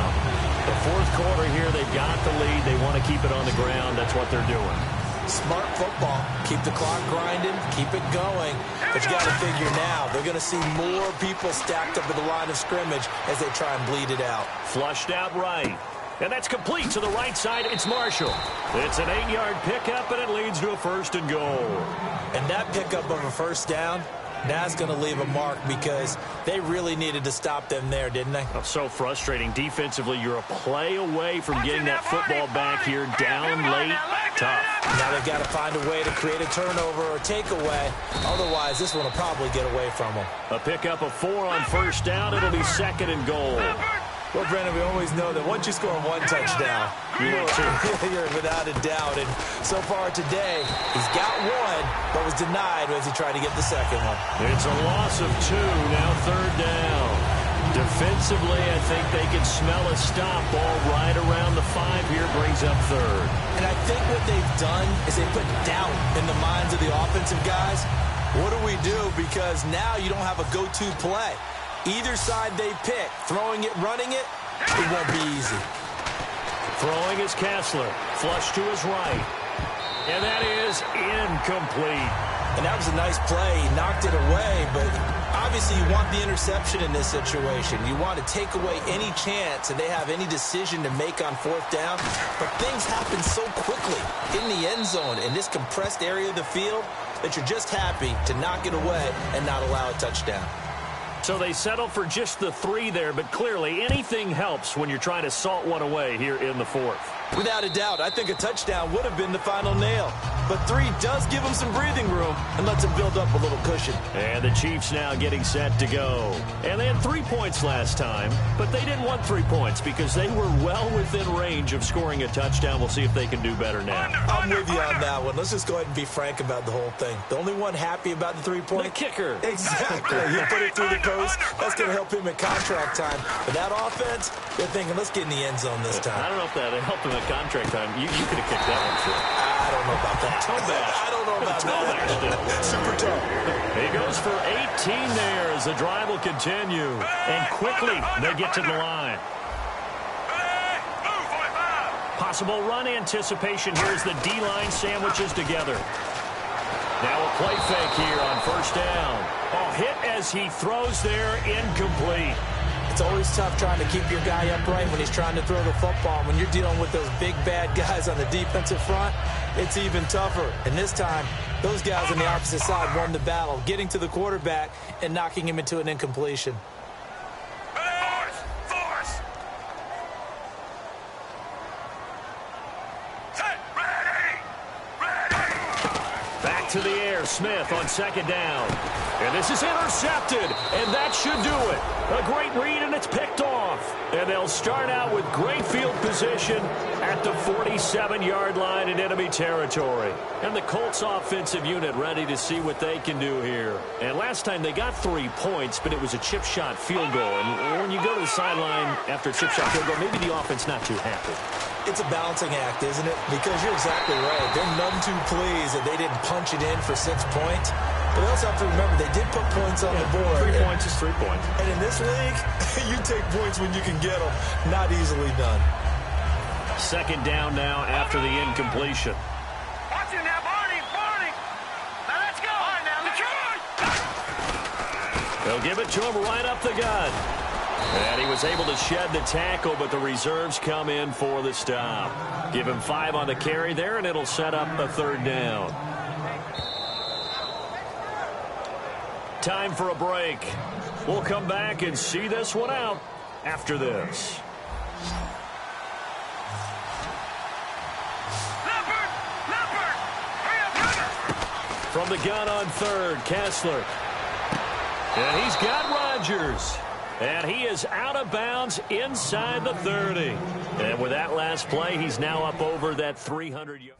The 4th quarter here, they've got the lead. They want to keep it on the ground. That's what they're doing. Smart football. Keep the clock grinding. Keep it going. But you got to figure now, they're going to see more people stacked up at the line of scrimmage as they try and bleed it out. Flushed out right. And that's complete to the right side. It's Marshall. It's an 8-yard pickup, and it leads to a 1st and goal. And that pickup of a 1st down, that's going to leave a mark because they really needed to stop them there, didn't they? Oh, so frustrating. Defensively, you're a play away from getting that football back here. Down late, tough. Now they've got to find a way to create a turnover or takeaway. Otherwise, this one will probably get away from them. A pickup of 4 on 1st down. It'll be 2nd and goal. Well, Brandon, we always know that once you score 1 touchdown, you're without a doubt. And so far today, he's got 1, but was denied as he tried to get the 2nd one. It's a loss of 2, now 3rd down. Defensively, I think they can smell a stop. Ball right around the 5 here, brings up 3rd. And I think what they've done is they put doubt in the minds of the offensive guys. What do we do? Because now you don't have a go-to play. Either side they pick, throwing it, running it, it won't be easy. Throwing is Kessler. Flush to his right. And that is incomplete. And that was a nice play. He knocked it away, but obviously you want the interception in this situation. You want to take away any chance and they have any decision to make on fourth down. But things happen so quickly in the end zone in this compressed area of the field that you're just happy to knock it away and not allow a touchdown. So they settle for just the 3 there, but clearly anything helps when you're trying to salt one away here in the fourth. Without a doubt, I think a touchdown would have been the final nail. But 3 does give them some breathing room and lets them build up a little cushion. And the Chiefs now getting set to go. And they had 3 points last time, but they didn't want 3 points because they were well within range of scoring a touchdown. We'll see if they can do better now. I'm with you on that one. Let's just go ahead and be frank about the whole thing. The only one happy about the 3-point? The kicker. Exactly. He put it through the post. That's going to help him in contract time. But that offense, they're thinking, let's get in the end zone this time. I don't know if that helped him at contract time. You could have kicked that one, too. I don't know about that. I don't know about that. Super tough. He goes for 18 there as the drive will continue. And quickly, they get to the line. Possible run anticipation here as the D-line sandwiches together. Now a play fake here on first down. Oh, hit as he throws there, incomplete. It's always tough trying to keep your guy upright when he's trying to throw the football. When you're dealing with those big, bad guys on the defensive front, it's even tougher. And this time, those guys on the opposite side won the battle, getting to the quarterback and knocking him into an incompletion. Back to the air, Smith on second down. And this is intercepted, and that should do it. A great read, and it's picked off. And they'll start out with great field position at the 47-yard line in enemy territory. And the Colts offensive unit ready to see what they can do here. And last time they got 3 points, but it was a chip shot field goal. And when you go to the sideline after a chip shot field goal, maybe the offense not too happy. It's a balancing act, isn't it? Because you're exactly right. They're none too pleased that they didn't punch it in for 6 points. But they also have to remember they did put points on the board. 3 points is 3 points. And in this league, you take points when you can get them. Not easily done. Second down now after the incompletion. Watch it now, Barney. Now let's go. All right, now, Detroit. They'll give it to him right up the gut. And he was able to shed the tackle, but the reserves come in for the stop. Give him 5 on the carry there, and it'll set up a third down. Time for a break. We'll come back and see this one out after this. From the gun on third, Kessler. And he's got Rodgers. And he is out of bounds inside the 30. And with that last play, he's now up over that 300-yard.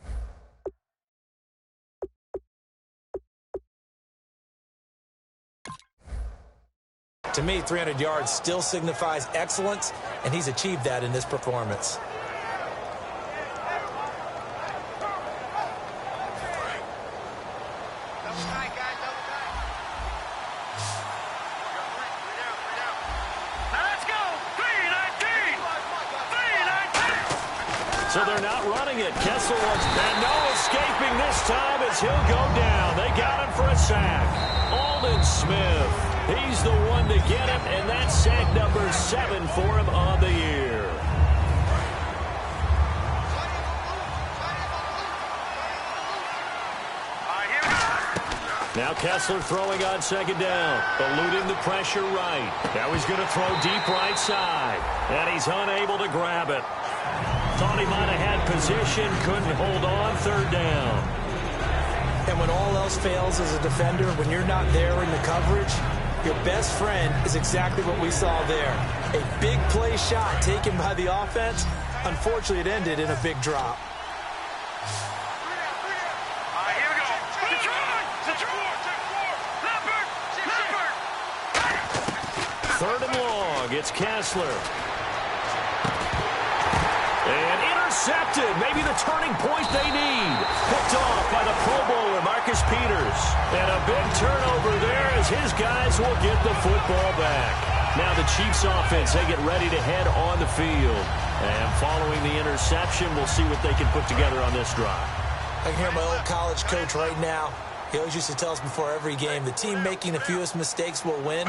To me, 300 yards still signifies excellence, and he's achieved that in this performance. So they're not running it. Kessler wants, and no escaping this time as he'll go down. They got him for a sack. Aldon Smith, he's the one to get him, and that's sack number 7 for him on the year. Now Kessler throwing on second down, eluding the pressure right. Now he's going to throw deep right side, and he's unable to grab it. Thought he might have had position, couldn't hold on, third down. And when all else fails as a defender, when you're not there in the coverage, your best friend is exactly what we saw there. A big play shot taken by the offense. Unfortunately, it ended in a big drop. Third and long, it's Kessler. And intercepted, maybe the turning point they need. Picked off by the Pro Bowler, Marcus Peters. And a big turnover there as his guys will get the football back. Now the Chiefs offense, they get ready to head on the field. And following the interception, we'll see what they can put together on this drive. I can hear my old college coach right now. He always used to tell us before every game, the team making the fewest mistakes will win.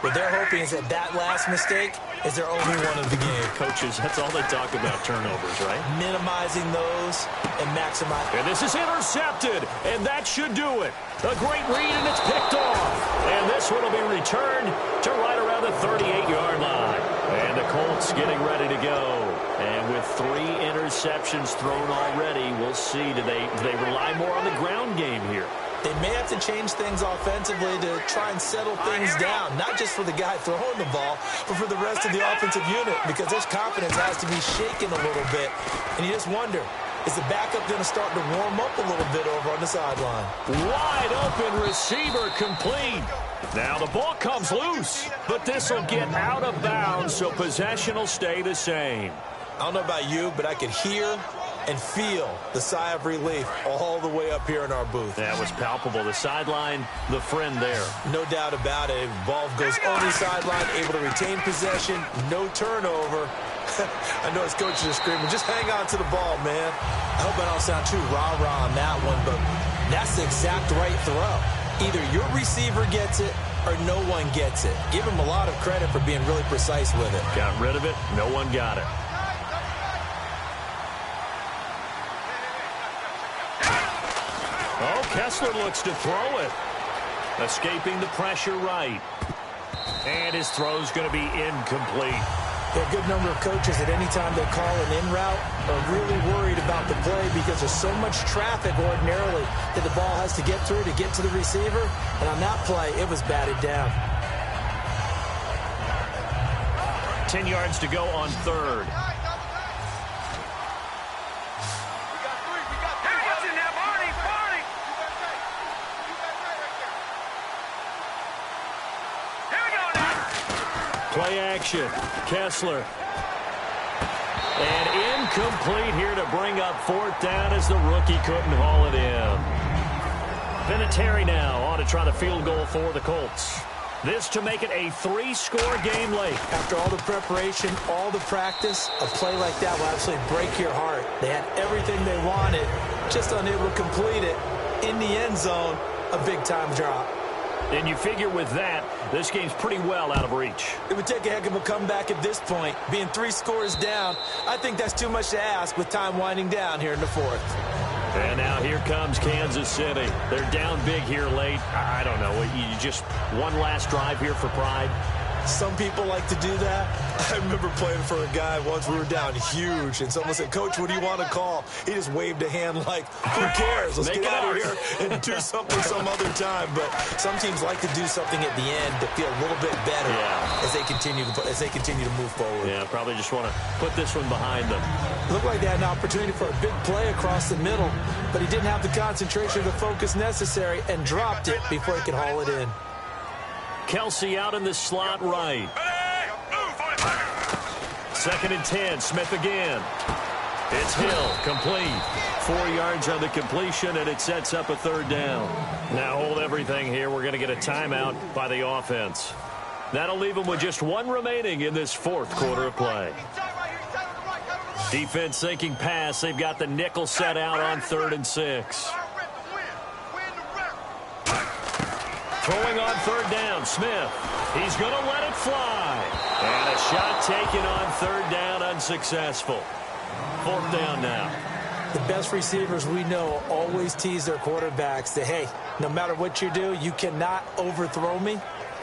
What they're hoping is that that last mistake is their only one of the game. Coaches, that's all they talk about, turnovers, right? Minimizing those and maximizing. And this is intercepted, and that should do it. A great read, and it's picked off. And this one will be returned to right around the 38-yard line. And the Colts getting ready to go. And with 3 interceptions thrown already, we'll see. Do they rely more on the ground game here? They may have to change things offensively to try and settle things down, not just for the guy throwing the ball, but for the rest of the offensive unit, because their confidence has to be shaken a little bit. And you just wonder, is the backup going to start to warm up a little bit over on the sideline? Wide open receiver complete. Now the ball comes loose, but this will get out of bounds, so possession will stay the same. I don't know about you, but I could hear and feel the sigh of relief all the way up here in our booth. That was palpable. The sideline, the friend there. No doubt about it. Ball goes on the sideline, able to retain possession, no turnover. I know his coaches are screaming, just hang on to the ball, man. I hope I don't sound too rah-rah on that one, but that's the exact right throw. Either your receiver gets it or no one gets it. Give him a lot of credit for being really precise with it. Got rid of it. No one got it. Oh, Kessler looks to throw it. Escaping the pressure right. And his throw's going to be incomplete. There are a good number of coaches at any time they call an in route are really worried about the play because there's so much traffic ordinarily that the ball has to get through to get to the receiver. And on that play, it was batted down. 10 yards to go on third. Play action. Kessler. And incomplete here to bring up 4th down as the rookie couldn't haul it in. Vinatieri now on to try the field goal for the Colts. This to make it a 3-score game late. After all the preparation, all the practice, a play like that will absolutely break your heart. They had everything they wanted, just unable to complete it. In the end zone, a big-time drop. And you figure with that, this game's pretty well out of reach. It would take a heck of a comeback at this point. Being 3 scores down, I think that's too much to ask with time winding down here in the 4th. And now here comes Kansas City. They're down big here late. I don't know. You just one last drive here for pride. Some people like to do that. I remember playing for a guy once. We were down huge, and someone said, "Coach, what do you want to call?" He just waved a hand like, "Who cares? Let's get out of here and do something some other time." But some teams like to do something at the end to feel a little bit better as they continue to move forward. Yeah, probably just want to put this one behind them. Looked like they had an opportunity for a big play across the middle, but he didn't have the concentration or the focus necessary and dropped it before he could haul it in. Kelsey out in the slot right. 2nd and 10. Smith again. It's Hill. Complete. 4 yards on the completion, and it sets up a 3rd down. Now hold everything here. We're going to get a timeout by the offense. That'll leave them with just 1 remaining in this 4th quarter of play. Defense thinking pass. They've got the nickel set out on 3rd and 6. Throwing on 3rd down, Smith. He's going to let it fly. And a shot taken on 3rd down, unsuccessful. 4th down now. The best receivers we know always tease their quarterbacks that, hey, no matter what you do, you cannot overthrow me.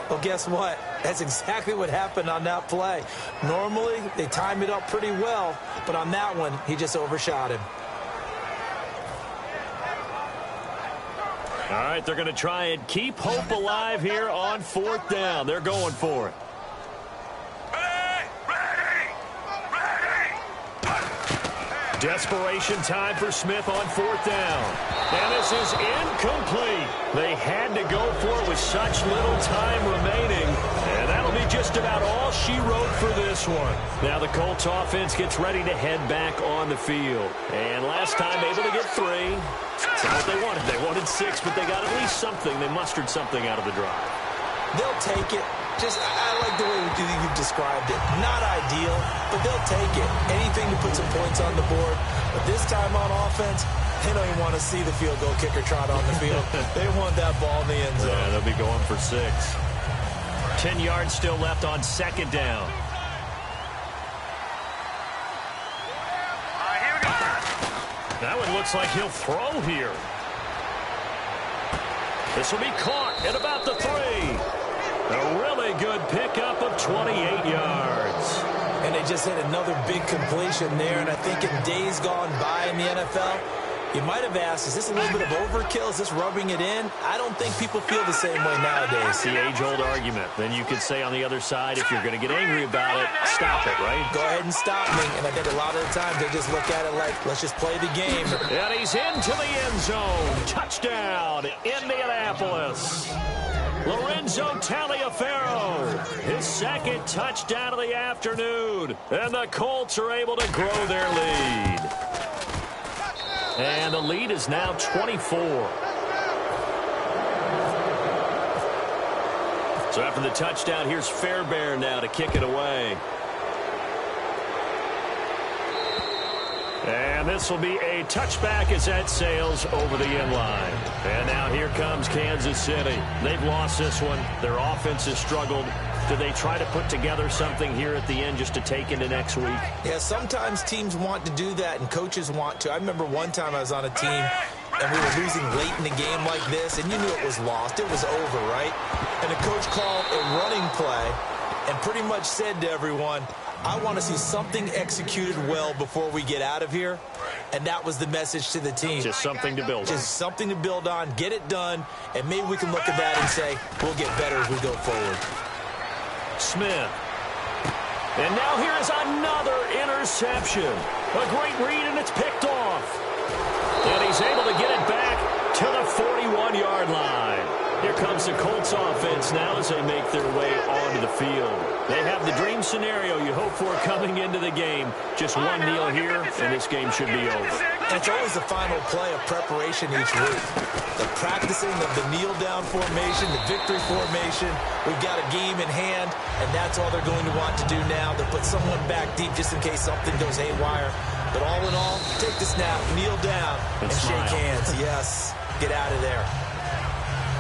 Well, guess what? That's exactly what happened on that play. Normally, they time it up pretty well, but on that one, he just overshot him. All right, they're going to try and keep hope alive here on 4th down. They're going for it. Desperation time for Smith on 4th down. And this is incomplete. They had to go for it with such little time remaining. And that'll be just about all she wrote for this one. Now the Colts offense gets ready to head back on the field. And last time able to get 3. That's not what they wanted. They wanted 6, but they got at least something. They mustered something out of the drive. They'll take it. I like the way you've described it. Not ideal, but they'll take it. Anything to put some points on the board. But this time on offense, they don't even want to see the field goal kicker trot on the field. They want that ball in the end zone. Yeah, they'll be going for 6. 10 yards still left on second down. Here we go. That one looks like he'll throw here. This will be caught at about the 3. A really good pickup of 28 yards. And they just hit another big completion there. And I think in days gone by in the NFL, you might have asked, is this a little bit of overkill? Is this rubbing it in? I don't think people feel the same way nowadays. It's the age-old argument. Then you could say on the other side, if you're going to get angry about it, stop it, right? Go ahead and stop me. And I think a lot of the times they just look at it like, let's just play the game. And he's into the end zone. Touchdown, Indianapolis. Lorenzo Taliaferro, his second touchdown of the afternoon. And the Colts are able to grow their lead. And the lead is now 24. So after the touchdown, here's Fairbairn now to kick it away. And this will be a touchback as that sails over the end line. And now here comes Kansas City. They've lost this one. Their offense has struggled. Do they try to put together something here at the end just to take into next week? Yeah, sometimes teams want to do that and coaches want to. I remember one time I was on a team and we were losing late in the game like this, and you knew it was lost. It was over, right? And the coach called a running play and pretty much said to everyone, I want to see something executed well before we get out of here. And that was the message to the team. Just something to build on. Just something to build on, get it done, and maybe we can look at that and say, we'll get better as we go forward. Smith. And now here is another interception. A great read, and it's picked off. And he's able to get it back to the 41-yard line. Here comes the Colts offense now as they make their way onto the field. They have the dream scenario you hope for coming into the game. Just one kneel here, and this game should be over. It's always the final play of preparation each week. The practicing of the kneel-down formation, the victory formation. We've got a game in hand, and that's all they're going to want to do now. They'll put someone back deep just in case something goes haywire. But all in all, take the snap, kneel down, and shake hands. Yes, get out of there.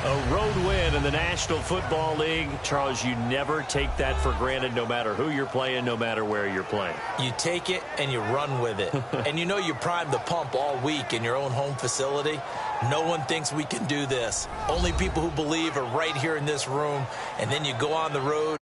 A road win in the National Football League. Charles, you never take that for granted no matter who you're playing, no matter where you're playing. You take it and you run with it. And you know you primed the pump all week in your own home facility. No one thinks we can do this. Only people who believe are right here in this room. And then you go on the road